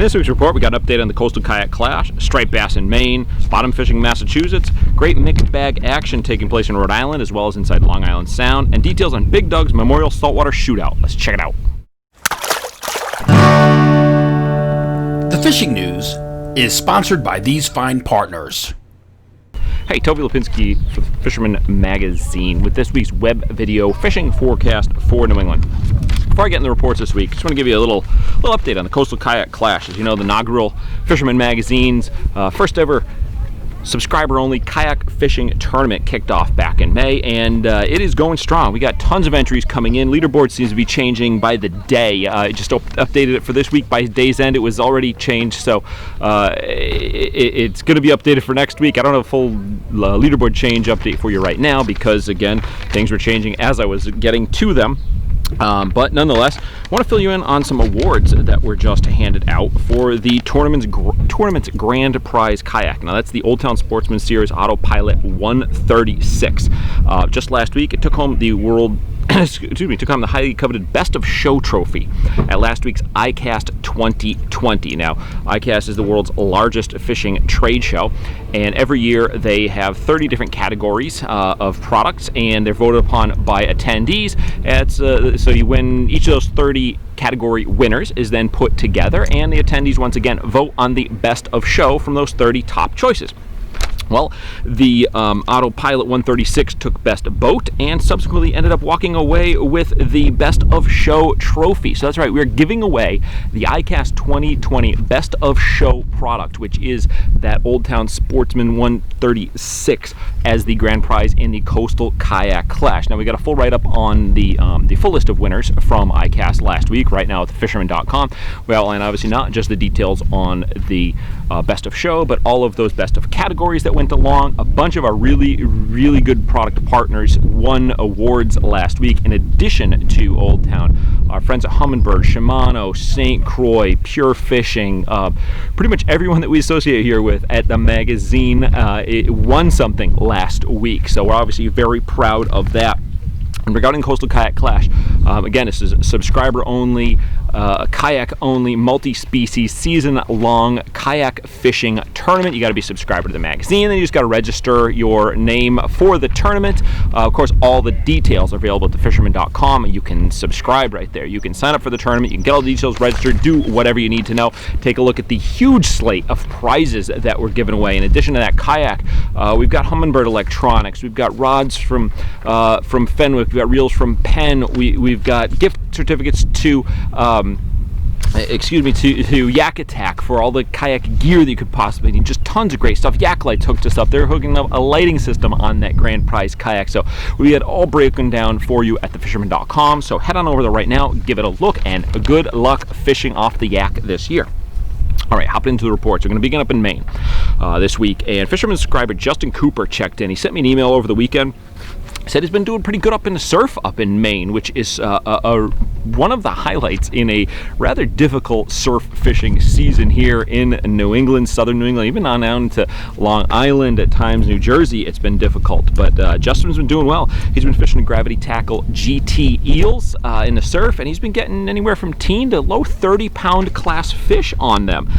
In this week's report, we got an update on the Coastal Kayak Clash, striped bass in Maine, bottom fishing in Massachusetts, great mixed bag action taking place in Rhode Island as well as inside Long Island Sound, and details on Big Doug's Memorial Saltwater Shootout. Let's check it out. The fishing news is sponsored by these fine partners. Hey, Toby Lapinski for Fisherman magazine with this week's web video fishing forecast for New England. Before I get in the reports this week, I just want to give you a little update on the Coastal Kayak Clash. As you know, the inaugural Fisherman magazine's first ever subscriber-only kayak fishing tournament kicked off back in May, and it is going strong. We got tons of entries coming in. Leaderboard seems to be changing by the day. I just updated it for this week. By day's end, it was already changed, so it's going to be updated for next week. I don't have a full leaderboard change update for you right now because, again, things were changing as I was getting to them. But nonetheless, I want to fill you in on some awards that were just handed out for the tournament's grand prize kayak. Now that's the Old Town Sportsman Series Autopilot 136. Just last week, it took home the took home the highly coveted Best of Show trophy at last week's ICAST 2020. Now, ICAST is the world's largest fishing trade show, and every year they have 30 different categories of products, and they're voted upon by attendees. So you win each of those 30 category winners is then put together, and the attendees once again vote on the Best of Show from those 30 top choices. Well, the Autopilot 136 took Best Boat and subsequently ended up walking away with the Best of Show trophy. So that's right, we're giving away the ICAST 2020 Best of Show product, which is that Old Town Sportsman 136 as the grand prize in the Coastal Kayak Clash. Now, we got a full write-up on the full list of winners from ICAST last week, right now at thefisherman.com. We outline, obviously, not just the details on the Best of Show, but all of those Best of categories that went along. A bunch of our really, really good product partners won awards last week, in addition to Old Town. Our friends at Humminbird, Shimano, St. Croix, Pure Fishing, pretty much everyone that we associate here with at the magazine it won something last week. So we're obviously very proud of that. And regarding Coastal Kayak Clash, again, this is subscriber-only, kayak-only, multi-species, season-long kayak fishing tournament. You got to be a subscriber to the magazine, then you just got to register your name for the tournament. Of course, all the details are available at thefisherman.com. You can subscribe right there. You can sign up for the tournament. You can get all the details registered, do whatever you need to know. Take a look at the huge slate of prizes that were given away. In addition to that kayak, we've got Humminbird electronics. We've got rods from Fenwick. We've got reels from Penn. We've got gift certificates to Yak Attack for all the kayak gear that you could possibly need. Just tons of great stuff. Yak Lights hooked us up. They're hooking up a lighting system on that grand prize kayak. So we had all broken down for you at thefisherman.com. So head on over there right now, give it a look, and good luck fishing off the yak this year. All right, hopping into the reports. We're going to begin up in Maine this week, and Fisherman subscriber Justin Cooper checked in. He sent me an email over the weekend. Said he's been doing pretty good up in the surf up in Maine, which is one of the highlights in a rather difficult surf fishing season here in New England, southern New England, even on down to Long Island, at times New Jersey. It's been difficult, but Justin's been doing well. He's been fishing Gravity Tackle GT eels in the surf, and he's been getting anywhere from teen to low 30-pound class fish on them.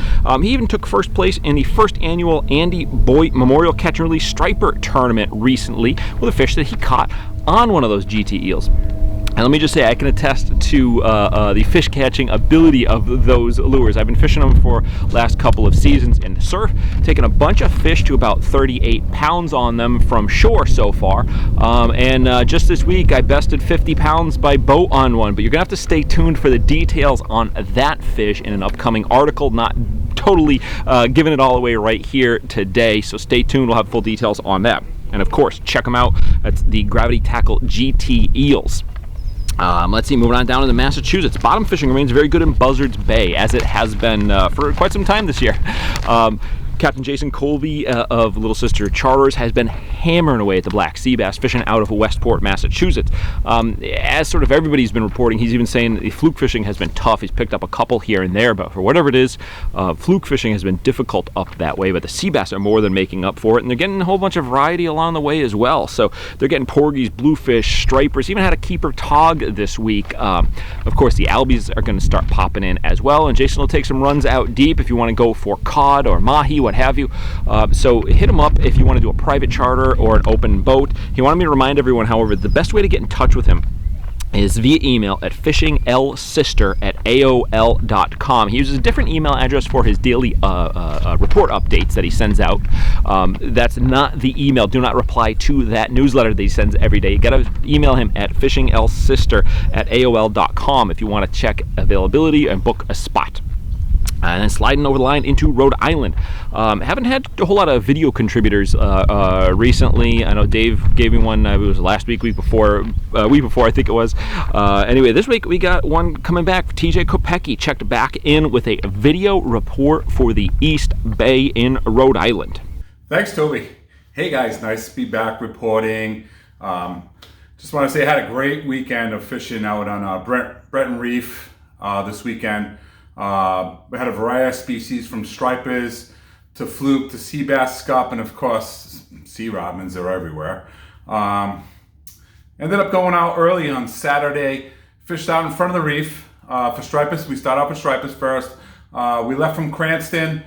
He even took first place in the first annual Andy Boyd Memorial Catch and Release Striper Tournament recently with a fish that he caught on one of those GT eels. And let me just say, I can attest to the fish catching ability of those lures. I've been fishing them for last couple of seasons in the surf, taking a bunch of fish to about 38 pounds on them from shore so far. And just this week, I bested 50 pounds by boat on one. But you're going to have to stay tuned for the details on that fish in an upcoming article. Not totally giving it all away right here today. So stay tuned. We'll have full details on that. And of course, check them out. That's the Gravity Tackle GT eels. Let's see, moving on down into Massachusetts. Bottom fishing remains very good in Buzzards Bay, as it has been for quite some time this year. Captain Jason Colby of Little Sister Charters has been hammering away at the black sea bass, fishing out of Westport, Massachusetts. As sort of everybody's been reporting, he's even saying the fluke fishing has been tough. He's picked up a couple here and there, but for whatever it is, fluke fishing has been difficult up that way, but the sea bass are more than making up for it, and they're getting a whole bunch of variety along the way as well. So they're getting porgies, bluefish, stripers, even had a keeper tog this week. Of course, the albies are going to start popping in as well, and Jason will take some runs out deep if you want to go for cod or mahi, what have you. So hit him up if you want to do a private charter or an open boat. He wanted me to remind everyone, however, the best way to get in touch with him is via email at fishinglsister@aol.com. He uses a different email address for his daily report updates that he sends out. That's not the email. Do not reply to that newsletter that he sends every day. You got to email him at fishinglsister@aol.com if you want to check availability and book a spot. And then sliding over the line into Rhode Island. Haven't had a whole lot of video contributors recently. I know Dave gave me one. It was last week, week before I think it was. Anyway, this week we got one coming back. TJ Kopecki checked back in with a video report for the East Bay in Rhode Island. Thanks, Toby. Hey guys, nice to be back reporting. Just want to say I had a great weekend of fishing out on Breton Reef this weekend. We had a variety of species from stripers to fluke to sea bass, scup, and of course sea robins are everywhere. Ended up going out early on Saturday, fished out in front of the reef for stripers. We started off with stripers first. We left from Cranston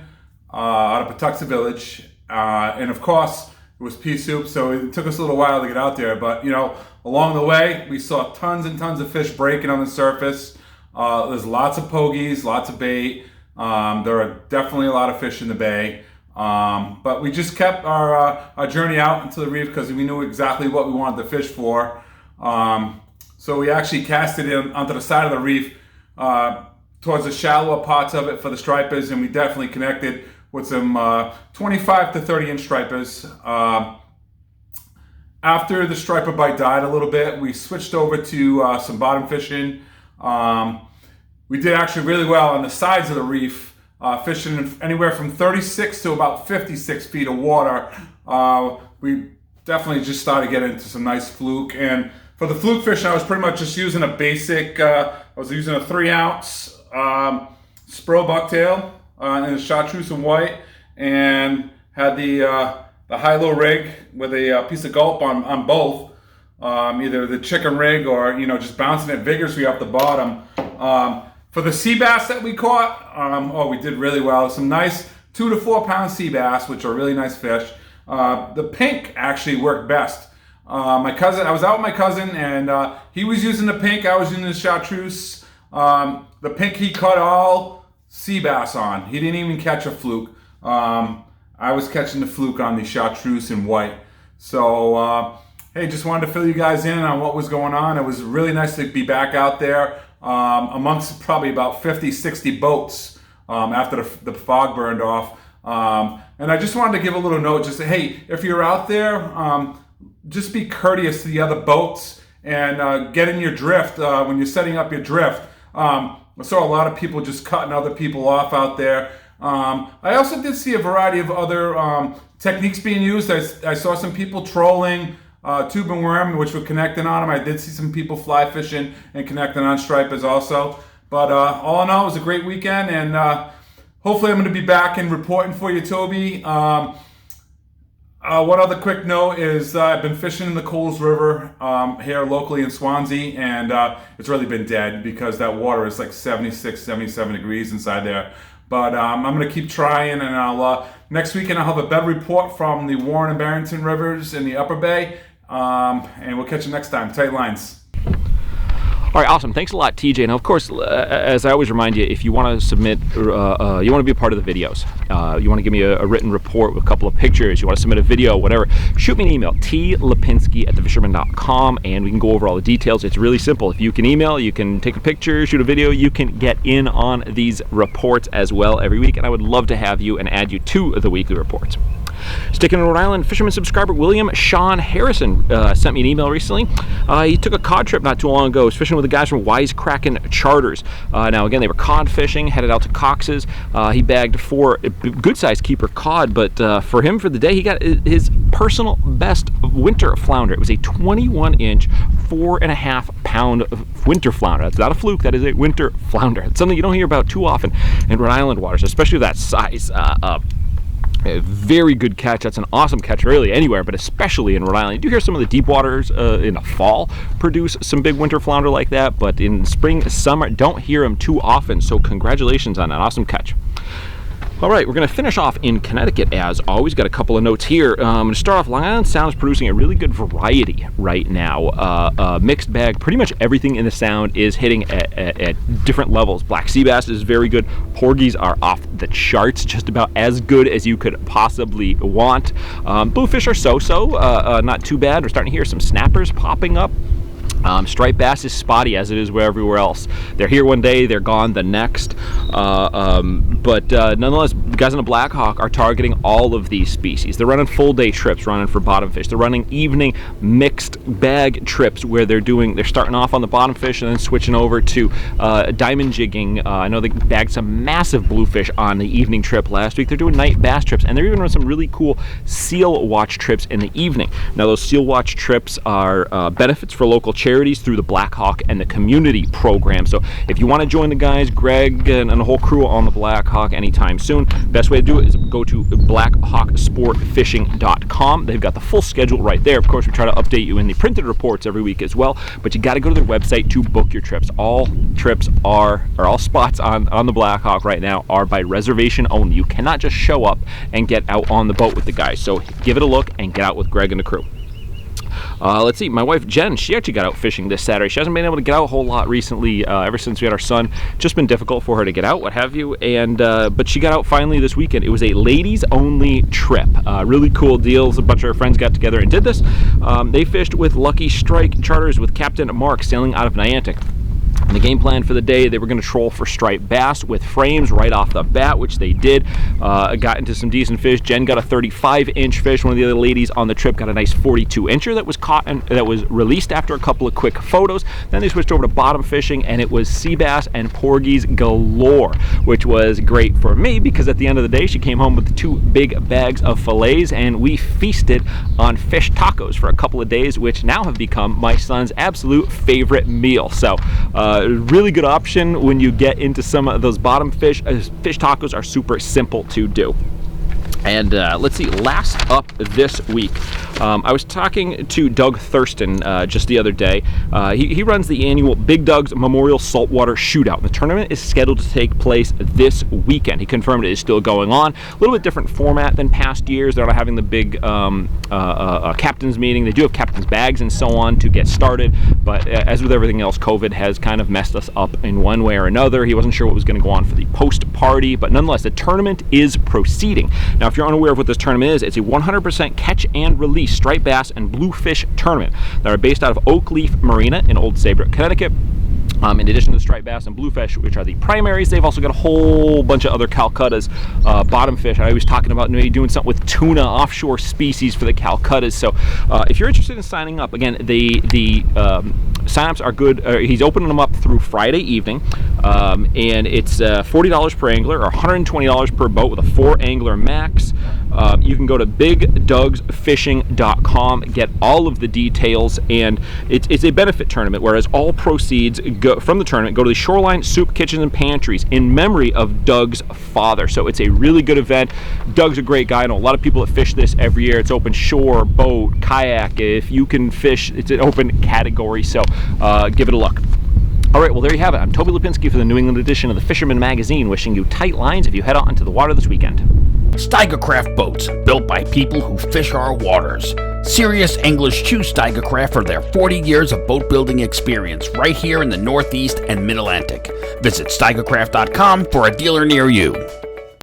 out of Patuxent Village, and of course it was pea soup, so it took us a little while to get out there, but you know, along the way we saw tons and tons of fish breaking on the surface. There's lots of pogies, lots of bait. There are definitely a lot of fish in the bay. But we just kept our journey out into the reef because we knew exactly what we wanted to fish for. So we actually casted in onto the side of the reef towards the shallower parts of it for the stripers, and we definitely connected with some 25 to 30 inch stripers. After the striper bite died a little bit, we switched over to some bottom fishing. We did actually really well on the sides of the reef, fishing anywhere from 36 to about 56 feet of water. We definitely just started getting into some nice fluke. And for the fluke fishing, I was pretty much just using a basic, I was using a 3-ounce Spro bucktail and a chartreuse and white, and had the high-low rig with a piece of gulp on both. Either the chicken rig or, you know, just bouncing it vigorously off the bottom. For the sea bass that we caught, we did really well. Some nice 2 to 4 pound sea bass, which are really nice fish. The pink actually worked best. I was out with my cousin, and he was using the pink. I was using the chartreuse. The pink he caught all sea bass on. He didn't even catch a fluke. I was catching the fluke on the chartreuse and white. So, hey, just wanted to fill you guys in on what was going on. It was really nice to be back out there amongst probably about 50, 60 boats after the fog burned off. And I just wanted to give a little note, just say, hey, if you're out there, just be courteous to the other boats and get in your drift when you're setting up your drift. I saw a lot of people just cutting other people off out there. I also did see a variety of other techniques being used. I saw some people trolling tube and worm, which were connecting on them. I did see some people fly fishing and connecting on stripers also. But all in all, it was a great weekend, and hopefully I'm going to be back and reporting for you, Toby. One other quick note is I've been fishing in the Coles River here locally in Swansea, and it's really been dead because that water is like 76, 77 degrees inside there. But I'm going to keep trying, and I'll next weekend I'll have a better report from the Warren and Barrington rivers in the Upper Bay. And we'll catch you next time. Tight lines. All right, awesome. Thanks a lot, TJ. And of course, as I always remind you, if you want to submit, you want to be a part of the videos, you want to give me a written report with a couple of pictures, you want to submit a video, whatever, shoot me an email, Lapinski@thefisherman.com, and we can go over all the details. It's really simple. If you can email, you can take a picture, shoot a video, you can get in on these reports as well every week, and I would love to have you and add you to the weekly reports. Sticking in Rhode Island, Fisherman subscriber William Sean Harrison sent me an email recently. He took a cod trip not too long ago. He was fishing with the guys from Wisecrackin' Charters. Now, again, they were cod fishing, headed out to Cox's. He bagged 4 good-sized keeper cod, but for him, for the day, he got his personal best winter flounder. It was a 21-inch, 4.5-pound winter flounder. That's not a fluke. That is a winter flounder. It's something you don't hear about too often in Rhode Island waters, especially that size. A very good catch. That's an awesome catch really anywhere, but especially in Rhode Island. You do hear some of the deep waters in the fall produce some big winter flounder like that, but in spring, summer, don't hear them too often. So congratulations on that awesome catch. All right, we're going to finish off in Connecticut as always. Got a couple of notes here. I'm going to start off. Long Island Sound is producing a really good variety right now. Mixed bag. Pretty much everything in the Sound is hitting at different levels. Black sea bass is very good. Porgies are off the charts, just about as good as you could possibly want. Bluefish are so-so, not too bad. We're starting to hear some snappers popping up. Striped bass is spotty as it is everywhere else. They're here one day, they're gone the next. But nonetheless, the guys on the Black Hawk are targeting all of these species. They're running full day trips, running for bottom fish. They're running evening mixed bag trips where they're starting off on the bottom fish and then switching over to diamond jigging. I know they bagged some massive bluefish on the evening trip last week. They're doing night bass trips, and they're even running some really cool seal watch trips in the evening. Now, those seal watch trips are benefits for local charities through the Black Hawk and the community program. So if you want to join the guys, Greg and the whole crew on the Black Hawk anytime soon, best way to do it is go to blackhawksportfishing.com. They've got the full schedule right there. Of course, we try to update you in the printed reports every week as well, but you got to go to their website to book your trips. All trips all spots on the Black Hawk right now are by reservation only. You cannot just show up and get out on the boat with the guys. So give it a look and get out with Greg and the crew. Let's see, my wife Jen, she actually got out fishing this Saturday. She hasn't been able to get out a whole lot recently, ever since we had our son. Just been difficult for her to get out, what have you, and but she got out finally this weekend. It was a ladies only trip. Really cool deals. A bunch of her friends got together and did this. They fished with Lucky Strike Charters with Captain Mark sailing out of Niantic. And the game plan for the day, they were going to troll for striped bass with frames right off the bat, which they did. Got into some decent fish. Jen got a 35-inch fish. One of the other ladies on the trip got a nice 42-incher that was caught and that was released after a couple of quick photos. Then they switched over to bottom fishing, and it was sea bass and porgies galore, which was great for me because at the end of the day, she came home with 2 big bags of fillets, and we feasted on fish tacos for a couple of days, which now have become my son's absolute favorite meal. So, really good option when you get into some of those bottom fish. Fish tacos are super simple to do. And let's see, last up this week, I was talking to Doug Thurston just the other day. He runs the annual Big Doug's Memorial Saltwater Shootout. The tournament is scheduled to take place this weekend. He confirmed it is still going on. A little bit different format than past years. They're not having the big captain's meeting. They do have captain's bags and so on to get started, but as with everything else, COVID has kind of messed us up in one way or another. He wasn't sure what was going to go on for the post party, but nonetheless, the tournament is proceeding. Now, if you're unaware of what this tournament is, it's a 100% catch and release striped bass and bluefish tournament that are based out of Oak Leaf Marina in Old Saybrook, Connecticut. In addition to striped bass and bluefish, which are the primaries, they've also got a whole bunch of other Calcuttas, bottom fish. I was talking about maybe doing something with tuna, offshore species for the Calcuttas. So if you're interested in signing up, again, the signups are good. He's opening them up through Friday evening, and it's $40 per angler or $120 per boat with a 4-angler max. You can go to bigdogsfishing.com, get all of the details, and it's a benefit tournament, whereas all proceeds from the tournament go to the Shoreline Soup Kitchens and Pantries in memory of Doug's father. So it's a really good event. Doug's a great guy. I know a lot of people that fish this every year. It's open shore, boat, kayak. If you can fish, it's an open category, so give it a look. All right, well, there you have it. I'm Toby Lapinski for the New England edition of the Fisherman magazine, wishing you tight lines if you head out into the water this weekend. Steigercraft boats, built by people who fish our waters. Serious anglers choose Steigercraft for their 40 years of boat building experience right here in the Northeast and Mid-Atlantic. Visit steigercraft.com for a dealer near you.